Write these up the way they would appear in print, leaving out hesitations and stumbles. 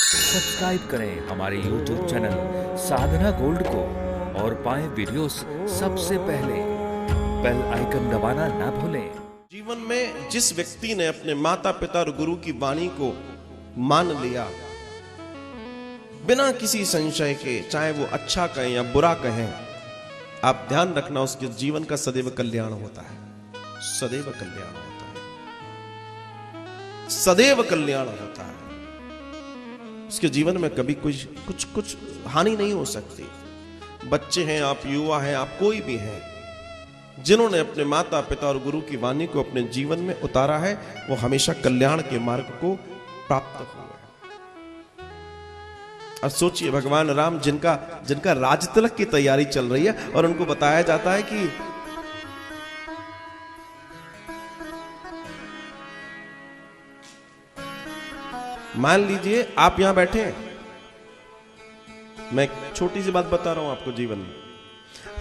Subscribe करें हमारे YouTube channel साधना gold को और पाएं वीडियोस सबसे पहले। बेल आइकन दबाना ना भूलें। जीवन में जिस व्यक्ति ने अपने माता पिता और गुरु की वाणी को मान लिया बिना किसी संशय के, चाहे वो अच्छा कहें या बुरा कहें, आप ध्यान रखना उसके जीवन का सदैव कल्याण होता है। सदैव कल्याण होता है, सदैव कल्याण होता है। उसके जीवन में कभी कुछ हानि नहीं हो सकती। बच्चे हैं आप, युवा हैं आप, कोई भी हैं, जिन्होंने अपने माता पिता और गुरु की वाणी को अपने जीवन में उतारा है, वो हमेशा कल्याण के मार्ग को प्राप्त हुए। अब सोचिए, भगवान राम जिनका राज तिलक की तैयारी चल रही है और उनको बताया जाता है कि मान लीजिए आप यहां बैठे हैं, मैं एक छोटी सी बात बता रहा हूं आपको। जीवन में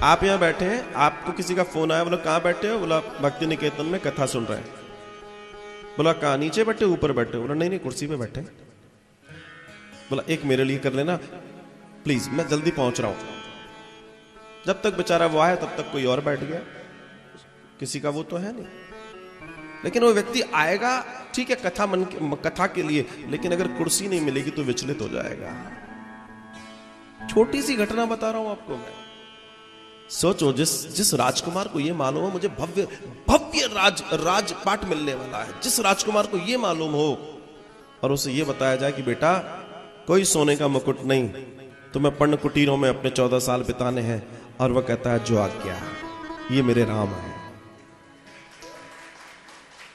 आप यहां बैठे हैं, आपको किसी का फोन आया, बोला कहां बैठे हो? बोला भक्ति निकेतन में कथा सुन रहे हैं। बोला कहां? नीचे बैठे, ऊपर बैठे? बोला नहीं कुर्सी पे बैठे। बोला एक मेरे लिए कर लेना प्लीज, मैं जल्दी पहुंच रहा हूं। जब तक बेचारा वो आया तब तक कोई और बैठ गया, किसी का वो तो है नहीं। लेकिन वो व्यक्ति आएगा, ठीक है, कथा के लिए, लेकिन अगर कुर्सी नहीं मिलेगी तो विचलित हो जाएगा। छोटी सी घटना बता रहा हूं आपको मैं। सोचो, जिस राजकुमार को ये मालूम हो मुझे भव्य भव्य राजपाट मिलने वाला है, जिस राजकुमार को ये मालूम हो और उसे ये बताया जाए कि बेटा कोई सोने का मुकुट नहीं, तुम्हें पर्ण कुटीरों में अपने 14 साल बिताने हैं, और वह कहता है जो आज्ञा, ये मेरे राम है।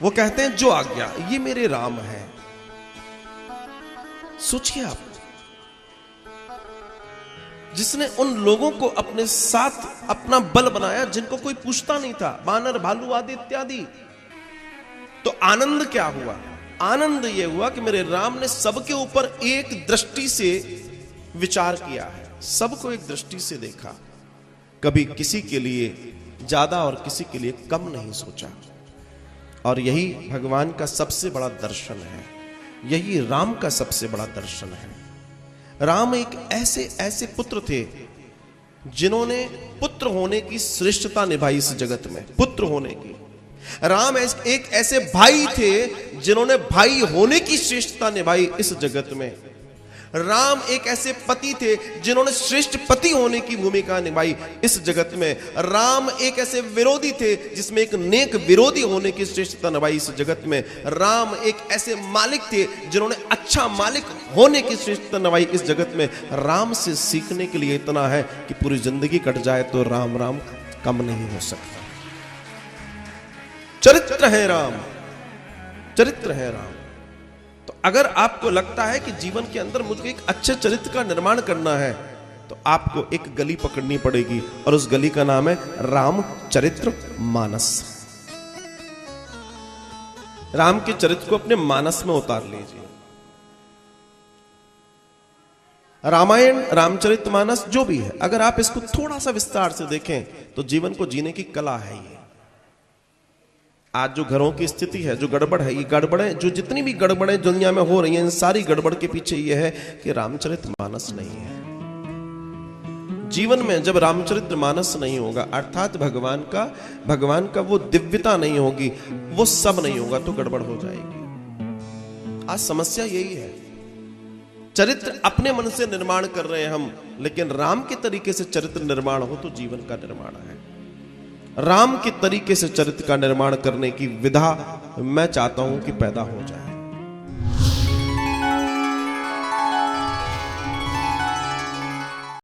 वो कहते हैं जो आज्ञा, ये मेरे राम है। सोचिए आप, जिसने उन लोगों को अपने साथ अपना बल बनाया जिनको कोई पूछता नहीं था, बानर भालू आदि इत्यादि। तो आनंद क्या हुआ? आनंद यह हुआ कि मेरे राम ने सबके ऊपर एक दृष्टि से विचार किया है, सबको एक दृष्टि से देखा, कभी किसी के लिए ज्यादा और किसी के लिए कम नहीं सोचा। और यही भगवान का सबसे बड़ा दर्शन है, यही राम का सबसे बड़ा दर्शन है। राम एक ऐसे पुत्र थे जिन्होंने पुत्र होने की श्रेष्ठता निभाई इस जगत में, पुत्र होने की। राम एक ऐसे भाई थे जिन्होंने भाई होने की श्रेष्ठता निभाई इस जगत में। राम एक ऐसे पति थे जिन्होंने श्रेष्ठ पति होने की भूमिका निभाई इस जगत में। राम एक ऐसे विरोधी थे जिसमें एक नेक विरोधी होने की श्रेष्ठता निभाई इस जगत में। राम एक ऐसे मालिक थे जिन्होंने अच्छा मालिक होने की श्रेष्ठता निभाई इस जगत में। राम से सीखने के लिए इतना है कि पूरी जिंदगी कट जाए तो राम राम कम नहीं हो सकता। चरित्र है राम, चरित्र है राम। तो अगर आपको लगता है कि जीवन के अंदर मुझे एक अच्छे चरित्र का निर्माण करना है, तो आपको एक गली पकड़नी पड़ेगी और उस गली का नाम है रामचरित्र मानस। राम के चरित्र को अपने मानस में उतार लीजिए। रामायण, रामचरित मानस जो भी है, अगर आप इसको थोड़ा सा विस्तार से देखें तो जीवन को जीने की कला है ये। आज जो घरों की स्थिति है, जो गड़बड़ है, ये गड़बड़ें, जो जितनी भी गड़बड़ें दुनिया में हो रही हैं, इन सारी गड़बड़ के पीछे ये है कि रामचरित मानस नहीं है। जीवन में जब रामचरित मानस नहीं होगा, अर्थात भगवान का वो दिव्यता नहीं होगी, वो सब नहीं होगा, तो गड़बड़ हो जाएगी। आज समस्या यही है, चरित्र अपने मन से निर्माण कर रहे हैं हम, लेकिन राम के तरीके से चरित्र निर्माण हो तो जीवन का निर्माण है। राम के तरीके से चरित्र का निर्माण करने की विधा मैं चाहता हूं कि पैदा हो जाए।